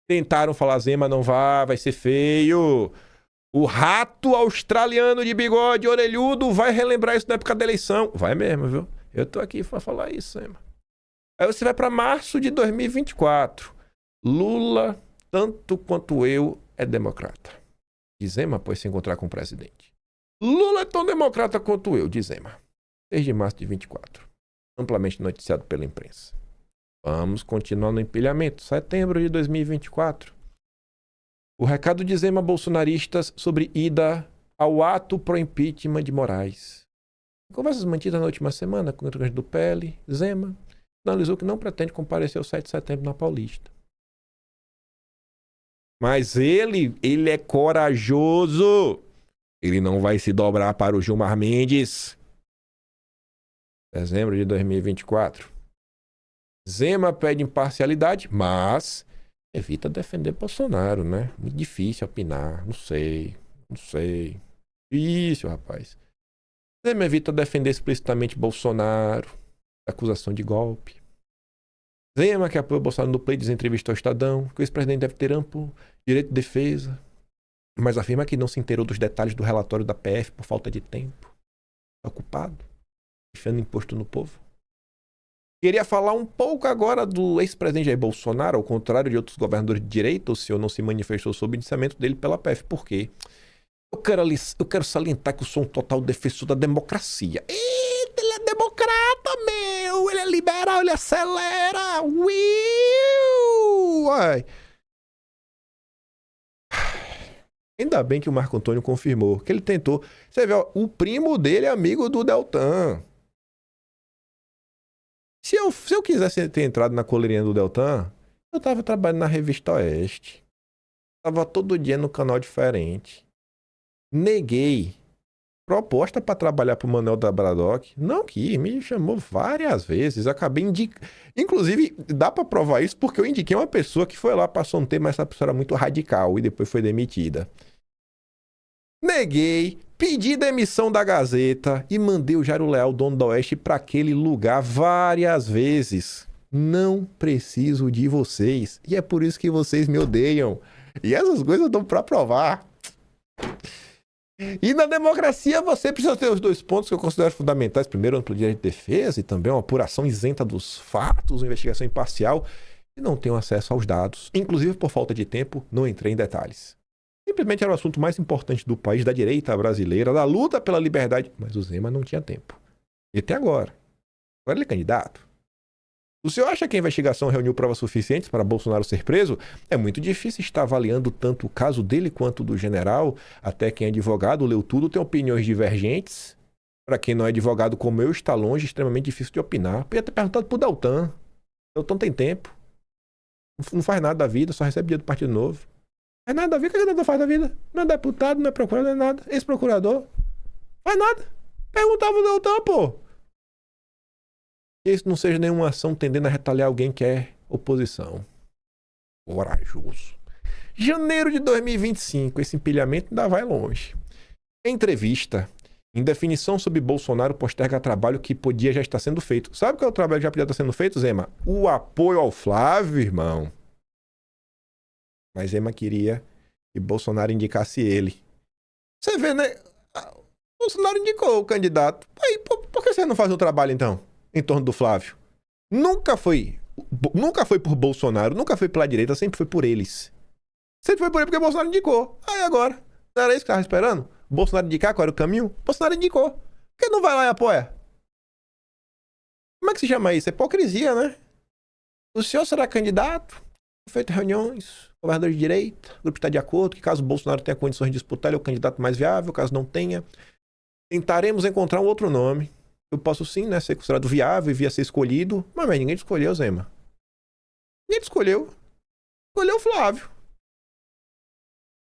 Tentaram falar: Zema não vai ser feio. O rato australiano de bigode orelhudo vai relembrar isso na época da eleição. Vai mesmo, viu? Eu tô aqui pra falar isso, Zema. Aí você vai pra março de 2024. Lula, tanto quanto eu, é democrata. E Zema pode se encontrar com o presidente. Lula é tão democrata quanto eu, diz Zema. 6 de março de 24. Amplamente noticiado pela imprensa. Vamos continuar no empilhamento. Setembro de 2024. O recado de Zema bolsonaristas sobre ida ao ato pro impeachment de Moraes. Em conversas mantidas na última semana com o integrante do PL, Zema sinalizou que não pretende comparecer ao 7 de setembro na Paulista. Mas ele é corajoso. Ele não vai se dobrar para o Gilmar Mendes. Dezembro de 2024. Zema pede imparcialidade, mas evita defender Bolsonaro, né? Muito difícil opinar. Não sei. Difícil, rapaz. Zema evita defender explicitamente Bolsonaro. Acusação de golpe. Zema, que apoia Bolsonaro no pleito, diz em entrevista ao Estadão que o ex-presidente deve ter amplo direito de defesa, mas afirma que não se inteirou dos detalhes do relatório da PF por falta de tempo. Está ocupado, enfiando imposto no povo. Queria falar um pouco agora do ex-presidente Jair Bolsonaro, ao contrário de outros governadores de direita, o senhor não se manifestou sobre o indiciamento dele pela PF. Por quê? Eu quero salientar que eu sou um total defensor da democracia. Eita, ele é democrata, meu! Ele é liberal, ele acelera! Uai! Ainda bem que o Marco Antônio confirmou que ele tentou. Você vê, ó, o primo dele é amigo do Deltan. Se eu quisesse ter entrado na coleirinha do Deltan, eu tava trabalhando na Revista Oeste. Tava todo dia no canal diferente. Neguei proposta para trabalhar pro Manuel da Bradock. Não quis, me chamou várias vezes. Acabei indicando. Inclusive, dá para provar isso porque eu indiquei uma pessoa que foi lá, passou um tempo, mas essa pessoa era muito radical e depois foi demitida. Neguei, pedi demissão da Gazeta e mandei o Jairo Leal, dono da Oeste, para aquele lugar várias vezes. Não preciso de vocês. E é por isso que vocês me odeiam. E essas coisas dão para provar. E na democracia você precisa ter os dois pontos que eu considero fundamentais. Primeiro, amplo direito de defesa e também uma apuração isenta dos fatos, uma investigação imparcial. E não tenho acesso aos dados. Inclusive, por falta de tempo, não entrei em detalhes. Simplesmente era o assunto mais importante do país, da direita brasileira, da luta pela liberdade. Mas o Zema não tinha tempo. E até agora. Agora ele é candidato. O senhor acha que a investigação reuniu provas suficientes para Bolsonaro ser preso? É muito difícil estar avaliando tanto o caso dele quanto do general. Até quem é advogado, leu tudo, tem opiniões divergentes. Para quem não é advogado como eu, está longe, extremamente difícil de opinar. Podia ter perguntado pro Deltan. Deltan tem tempo. Não faz nada da vida, só recebe dinheiro do Partido Novo. Faz nada da vida, o que o Deltan faz da vida? Não é deputado, não é procurador, não é nada. Ex-procurador. Faz nada. Perguntava o Deltan, pô. Que isso não seja nenhuma ação tendendo a retaliar alguém que é oposição. Corajoso. Janeiro de 2025, esse empilhamento ainda vai longe. Entrevista. Em definição sobre Bolsonaro posterga trabalho que podia já estar sendo feito. Sabe qual é o trabalho que já podia estar sendo feito, Zema? O apoio ao Flávio, irmão. Mas Zema queria que Bolsonaro indicasse ele. Você vê, né? Bolsonaro indicou o candidato. Aí, por que você não faz o trabalho, então? Em torno do Flávio. Nunca foi por Bolsonaro, nunca foi pela direita, sempre foi por eles. Sempre foi por ele porque Bolsonaro indicou. Aí agora, não era isso que estava esperando? Bolsonaro indicar qual era o caminho? Bolsonaro indicou. Por que não vai lá e apoia? Como é que se chama isso? É hipocrisia, né? O senhor será candidato? Feito reuniões, governador de direita, o grupo está de acordo que caso Bolsonaro tenha condições de disputar, ele é o candidato mais viável, caso não tenha, tentaremos encontrar um outro nome. Eu posso sim, né, ser considerado viável e vir a ser escolhido, mas ninguém te escolheu, Zema. Ninguém te escolheu. Escolheu o Flávio.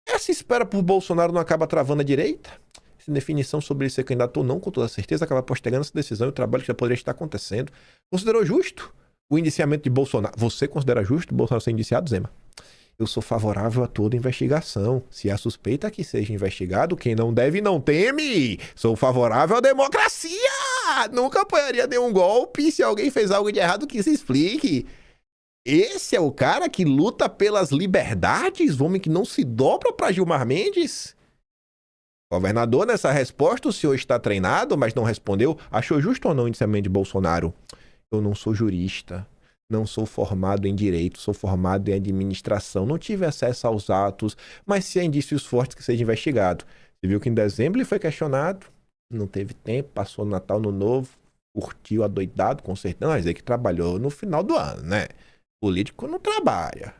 Essa espera por Bolsonaro não acaba travando a direita? Essa definição sobre ele ser candidato ou não, com toda certeza, acaba postergando essa decisão e o trabalho que já poderia estar acontecendo. Considerou justo o indiciamento de Bolsonaro? Você considera justo Bolsonaro ser indiciado, Zema? Eu sou favorável a toda investigação. Se há suspeita que seja investigado, quem não deve não teme. Sou favorável à democracia. Nunca apoiaria nenhum golpe. Se alguém fez algo de errado, que se explique. Esse é o cara que luta pelas liberdades? O homem que não se dobra para Gilmar Mendes? Governador, nessa resposta o senhor está treinado, mas não respondeu. Achou justo ou não o indiciamento de Bolsonaro? Eu não sou jurista. Não sou formado em direito, sou formado em administração. Não tive acesso aos atos, mas se há indícios fortes que seja investigado. Você viu que em dezembro ele foi questionado, não teve tempo, passou o Natal, no Novo, curtiu adoidado, com certeza. Não vai dizer que trabalhou no final do ano, né? Político não trabalha.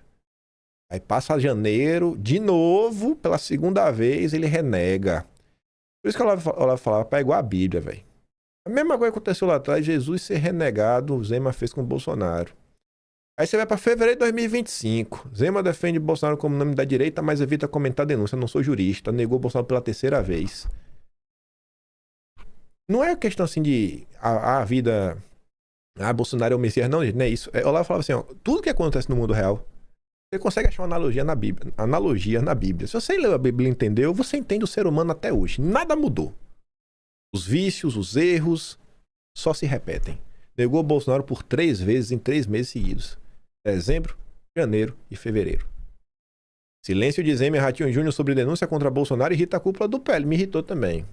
Aí passa janeiro, de novo, pela segunda vez, ele renega. Por isso que ela falava, pá, é igual a Bíblia, velho. A mesma coisa que aconteceu lá atrás, Jesus ser renegado, o Zema fez com o Bolsonaro. Aí você vai para fevereiro de 2025. Zema defende Bolsonaro como nome da direita, mas evita comentar a denúncia. Não sou jurista. Negou Bolsonaro pela terceira vez. Não é questão assim de a vida... Ah, Bolsonaro é o Messias. Não, gente, não é isso. Olavo falava assim, ó, tudo que acontece no mundo real, você consegue achar uma analogia na Bíblia. Analogia na Bíblia. Se você leu a Bíblia e entendeu, você entende o ser humano até hoje. Nada mudou. Os vícios, os erros, só se repetem. Negou Bolsonaro por 3 vezes em 3 meses seguidos. Dezembro, janeiro e fevereiro. Silêncio de Zema e Ratinho Júnior sobre denúncia contra Bolsonaro irrita a cúpula do PL. Me irritou também.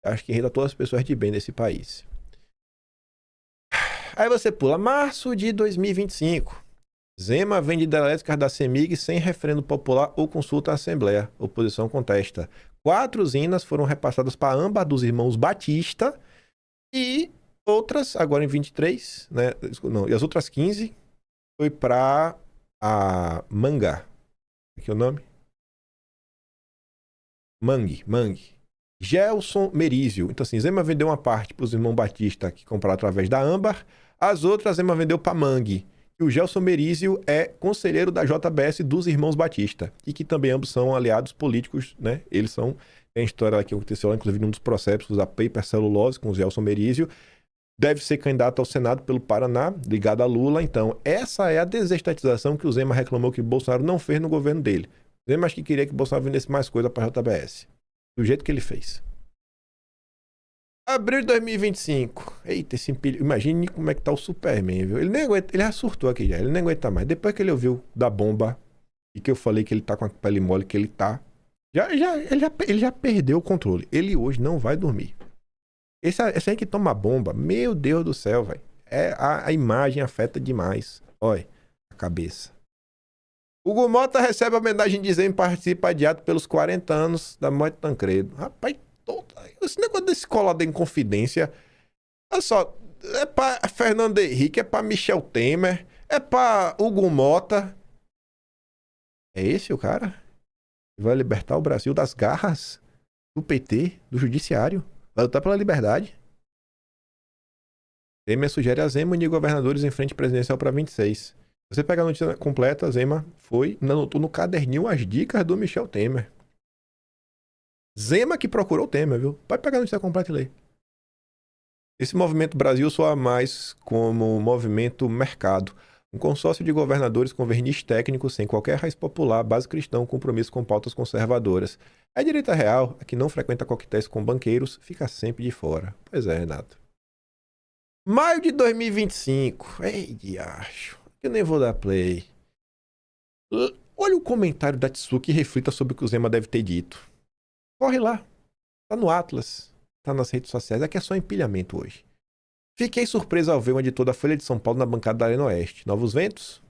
Acho que irrita todas as pessoas de bem desse país. Aí você pula março de 2025. Zema vende hidrelétricas da CEMIG sem referendo popular ou consulta à Assembleia. Oposição contesta. 4 usinas foram repassadas para âmbar dos irmãos Batista e outras, agora em 23, né? Não, e as outras 15 foi para a Mangá. Aqui é o nome? Mangue. Gelson Merizio. Então, assim, Zema vendeu uma parte para os irmãos Batista que compraram através da âmbar. As outras Zema vendeu para Mangue. E o Gelson Merizio é conselheiro da JBS dos irmãos Batista. E que também ambos são aliados políticos, né? Eles são... Tem a história lá que aconteceu lá, inclusive, num dos processos da Paper Celulose com o Gelson Merizio. Deve ser candidato ao Senado pelo Paraná, ligado a Lula. Então, essa é a desestatização que o Zema reclamou que o Bolsonaro não fez no governo dele. O Zema acho que queria que o Bolsonaro vendesse mais coisa para a JBS. Do jeito que ele fez. Abril de 2025. Eita, esse empilho. Imagine como é que tá o Superman, viu? Ele nem aguenta, ele já surtou aqui já. Ele nem aguenta mais. Depois que ele ouviu da bomba e que eu falei que ele tá com a pele mole, que ele tá. Ele já perdeu o controle. Ele hoje não vai dormir. Esse aí que toma bomba, meu Deus do céu, velho. A imagem afeta demais. Olha, a cabeça. Hugo Mota recebe a homenagem de Zema e participa de ato pelos 40 anos da morte de Tancredo. Rapaz, esse negócio desse colado em confidência. Olha só, é pra Fernando Henrique, é pra Michel Temer, é pra Hugo Mota. É esse o cara? Que vai libertar o Brasil das garras do PT, do judiciário. Vai lutar pela liberdade. Temer sugere a Zema unir governadores em frente presidencial para 26. Você pega a notícia completa, Zema anotou no caderninho as dicas do Michel Temer. Zema que procurou o Temer, viu? Pode pegar a notícia completa e ler. Esse movimento Brasil soa mais como movimento mercado. Um consórcio de governadores com verniz técnico, sem qualquer raiz popular, base cristã, compromisso com pautas conservadoras. A direita real, a que não frequenta coquetéis com banqueiros, fica sempre de fora. Pois é, Renato. Maio de 2025. Ei, diacho. Eu nem vou dar play. Olha o comentário da Tsuki que reflita sobre o que o Zema deve ter dito. Corre lá. Tá no Atlas. Tá nas redes sociais. Aqui é só empilhamento hoje. Fiquei surpreso ao ver o editor da Folha de São Paulo na bancada da Arena Oeste. Novos ventos?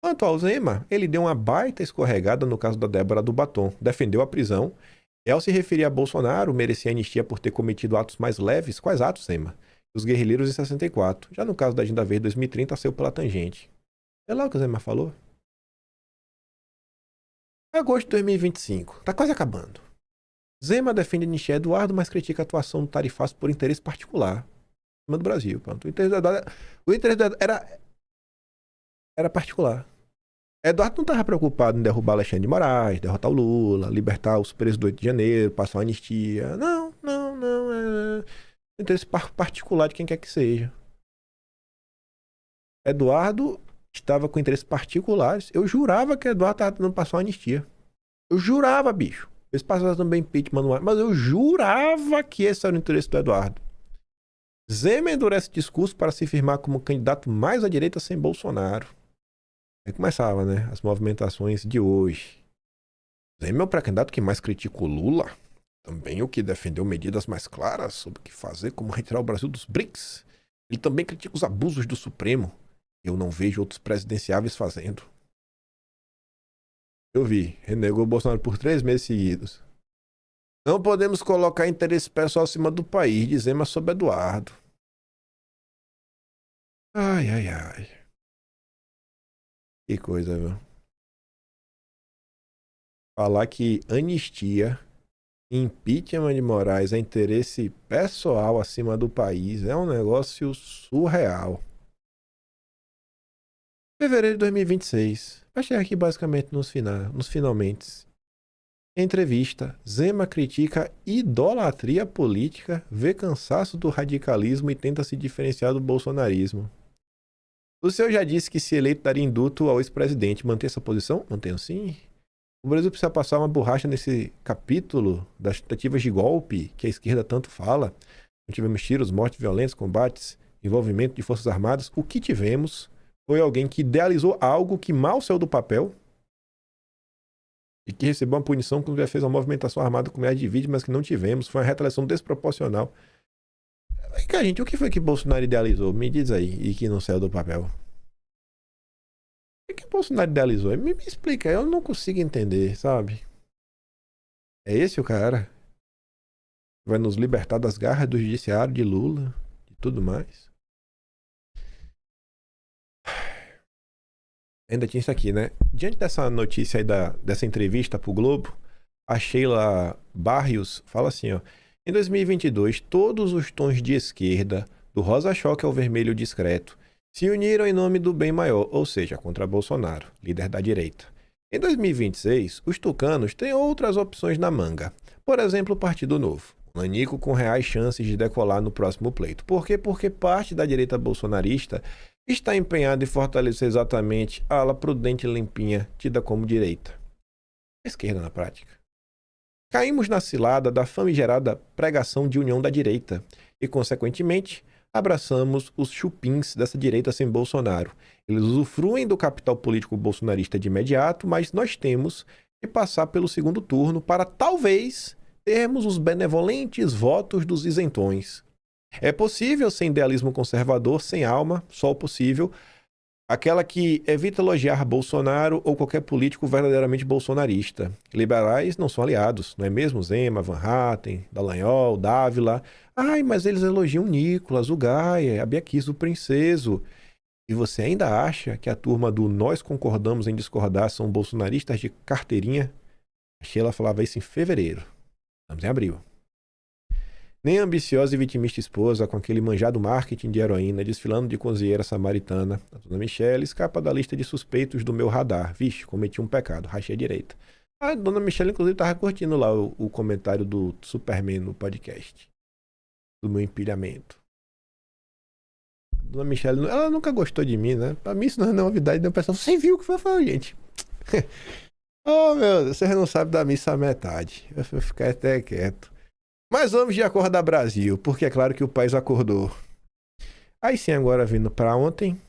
Quanto ao Zema, ele deu uma baita escorregada no caso da Débora do Batom. Defendeu a prisão. E ao se referir a Bolsonaro, merecia anistia por ter cometido atos mais leves. Quais atos, Zema? Os guerrilheiros em 64. Já no caso da Agenda Verde 2030, saiu pela tangente. É lá o que o Zema falou. Agosto de 2025. Tá quase acabando. Zema defende anistia Eduardo, mas critica a atuação do tarifaço por interesse particular. Do Brasil. Pronto. O interesse do Eduardo era particular. Eduardo não estava preocupado em derrubar Alexandre de Moraes, derrotar o Lula, libertar os presos do 8 de janeiro, passar uma anistia. Não. É interesse particular de quem quer que seja. Eduardo estava com interesses particulares. Eu jurava que Eduardo estava tentando passar uma anistia. Eu jurava, bicho. Eles passaram também impeachment no ar, mas eu jurava que esse era o interesse do Eduardo. Zema endurece discurso para se firmar como candidato mais à direita sem Bolsonaro. Aí começava, né? As movimentações de hoje. Zema é o pré-candidato que mais critica o Lula. Também o que defendeu medidas mais claras sobre o que fazer, como retirar o Brasil dos BRICS. Ele também critica os abusos do Supremo. Eu não vejo outros presidenciáveis fazendo. Eu vi. Renegou o Bolsonaro por 3 meses seguidos. Não podemos colocar interesse pessoal acima do país, diz Zema sobre Eduardo. Ai. Que coisa, viu? Falar que anistia Impeachment de Moraes é interesse pessoal acima do país. É um negócio surreal. Fevereiro de 2026. Vai chegar aqui basicamente nos finalmente. Entrevista. Zema critica idolatria política, vê cansaço do radicalismo e tenta se diferenciar do bolsonarismo. O senhor já disse que se eleito daria indulto ao ex-presidente. Mantém essa posição? Mantenho sim. O Brasil precisa passar uma borracha nesse capítulo das tentativas de golpe que a esquerda tanto fala. Não tivemos tiros, mortes violentas, combates, envolvimento de forças armadas. O que tivemos foi alguém que idealizou algo que mal saiu do papel e que recebeu uma punição quando já fez uma movimentação armada com milhares de vítimas que não tivemos. Foi uma retaliação desproporcional. Cara, gente, o que foi que Bolsonaro idealizou? Me diz aí, e que não saiu do papel. O que Bolsonaro idealizou? Me explica, eu não consigo entender, sabe? É esse o cara? Vai nos libertar das garras do judiciário, de Lula e tudo mais? Ainda tinha isso aqui, né? Diante dessa notícia aí dessa entrevista pro Globo, a Sheila Barrios fala assim, ó. Em 2022, todos os tons de esquerda, do rosa-choque ao vermelho discreto, se uniram em nome do bem maior, ou seja, contra Bolsonaro, líder da direita. Em 2026, os tucanos têm outras opções na manga. Por exemplo, o Partido Novo. Um nanico com reais chances de decolar no próximo pleito. Por quê? Porque parte da direita bolsonarista está empenhada em fortalecer exatamente a ala prudente e limpinha, tida como direita. Esquerda na prática. Caímos na cilada da famigerada pregação de união da direita e, consequentemente, abraçamos os chupins dessa direita sem Bolsonaro. Eles usufruem do capital político bolsonarista de imediato, mas nós temos que passar pelo segundo turno para talvez termos os benevolentes votos dos isentões. É possível sem idealismo conservador, sem alma, só o possível, aquela que evita elogiar Bolsonaro ou qualquer político verdadeiramente bolsonarista. Liberais não são aliados, não é mesmo? Zema, Van Hatten, Dallagnol, Dávila. Ai, mas eles elogiam Nicolas, o Gaia, a Bia Kiss, o Princeso. E você ainda acha que a turma do nós concordamos em discordar são bolsonaristas de carteirinha? A Sheila falava isso em fevereiro. Estamos em abril. Nem a ambiciosa e vitimista esposa, com aquele manjado marketing de heroína, desfilando de cozinheira samaritana, a dona Michele escapa da lista de suspeitos do meu radar. Vixe, cometi um pecado, rachei a direita. A dona Michele, inclusive, estava curtindo lá o comentário do Superman no podcast. Do meu empilhamento. A dona Michele, ela nunca gostou de mim, né? Pra mim isso não é novidade. O pessoal, você viu o que foi? Eu falei, gente. Oh, meu Deus, vocês não sabem da missa à metade. Eu vou ficar até quieto. Mas vamos de acordar Brasil, porque é claro que o país acordou. Aí sim, agora vindo para ontem,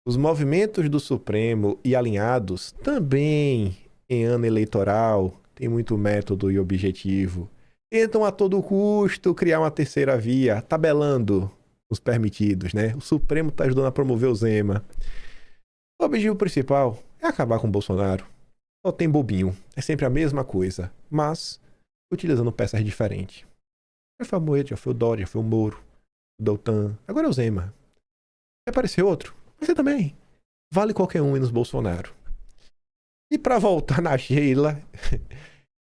os movimentos do Supremo e alinhados, também em ano eleitoral, tem muito método e objetivo, tentam a todo custo criar uma terceira via, tabelando os permitidos, né? O Supremo está ajudando a promover o Zema. O objetivo principal é acabar com o Bolsonaro. Só tem bobinho, é sempre a mesma coisa, mas utilizando peças diferentes. Já foi o Moedo, já foi o Dória, já foi o Moro, o Deltan, agora é o Zema. Vai aparecer outro? Você também. Vale qualquer um menos Bolsonaro. E para voltar na Sheila,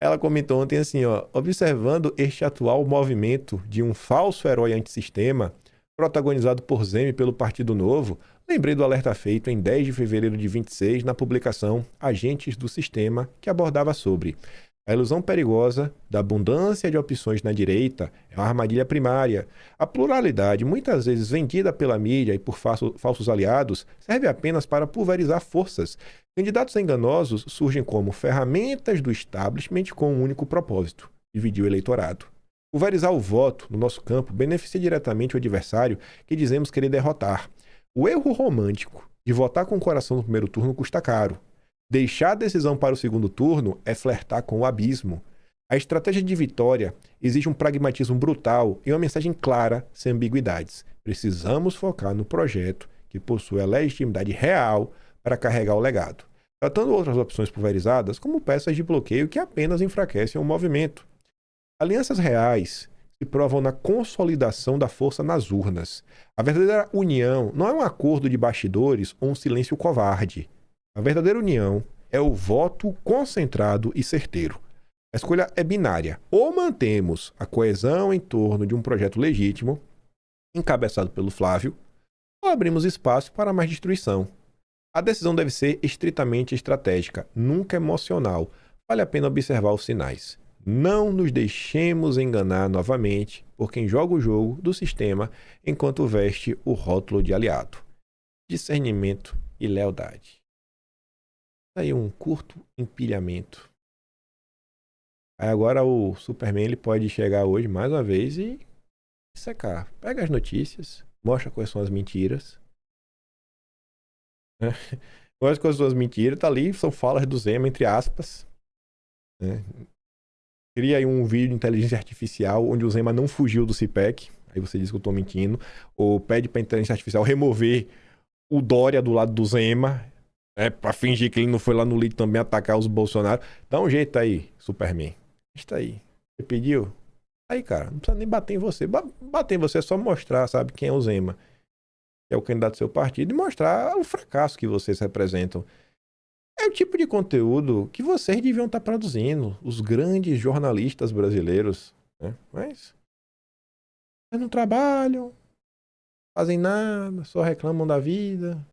ela comentou ontem assim, ó, observando este atual movimento de um falso herói antissistema, protagonizado por Zema e pelo Partido Novo, lembrei do alerta feito em 10 de fevereiro de 26 na publicação Agentes do Sistema, que abordava sobre a ilusão perigosa da abundância de opções na direita é uma armadilha primária. A pluralidade, muitas vezes vendida pela mídia e por falsos aliados, serve apenas para pulverizar forças. Candidatos enganosos surgem como ferramentas do establishment com um único propósito: dividir o eleitorado. Pulverizar o voto, no nosso campo, beneficia diretamente o adversário que dizemos querer derrotar. O erro romântico de votar com o coração no primeiro turno custa caro. Deixar a decisão para o segundo turno é flertar com o abismo. A estratégia de vitória exige um pragmatismo brutal e uma mensagem clara, sem ambiguidades. Precisamos focar no projeto que possui a legitimidade real para carregar o legado, tratando outras opções pulverizadas como peças de bloqueio que apenas enfraquecem o movimento. Alianças reais se provam na consolidação da força nas urnas. A verdadeira união não é um acordo de bastidores ou um silêncio covarde. A verdadeira união é o voto concentrado e certeiro. A escolha é binária. Ou mantemos a coesão em torno de um projeto legítimo, encabeçado pelo Flávio, ou abrimos espaço para mais destruição. A decisão deve ser estritamente estratégica, nunca emocional. Vale a pena observar os sinais. Não nos deixemos enganar novamente por quem joga o jogo do sistema enquanto veste o rótulo de aliado. Discernimento e lealdade. Aí um curto empilhamento. Aí agora o Superman ele pode chegar hoje mais uma vez e secar. Pega as notícias, mostra quais são as mentiras. Né? Mostra quais são as mentiras, tá ali, são falas do Zema, entre aspas. Né? Cria aí um vídeo de inteligência artificial onde o Zema não fugiu do CIPEC. Aí você diz que eu tô mentindo. Ou pede pra inteligência artificial remover o Dória do lado do Zema. Pra fingir que ele não foi lá no lead também atacar os Bolsonaro. Dá um jeito aí, Superman. Está aí. Você pediu? Aí, cara, não precisa nem bater em você. Bater em você é só mostrar, sabe, quem é o Zema. Que é o candidato do seu partido. E mostrar o fracasso que vocês representam. É o tipo de conteúdo que vocês deviam estar produzindo. Os grandes jornalistas brasileiros. Né? Mas não trabalham. Fazem nada. Só reclamam da vida.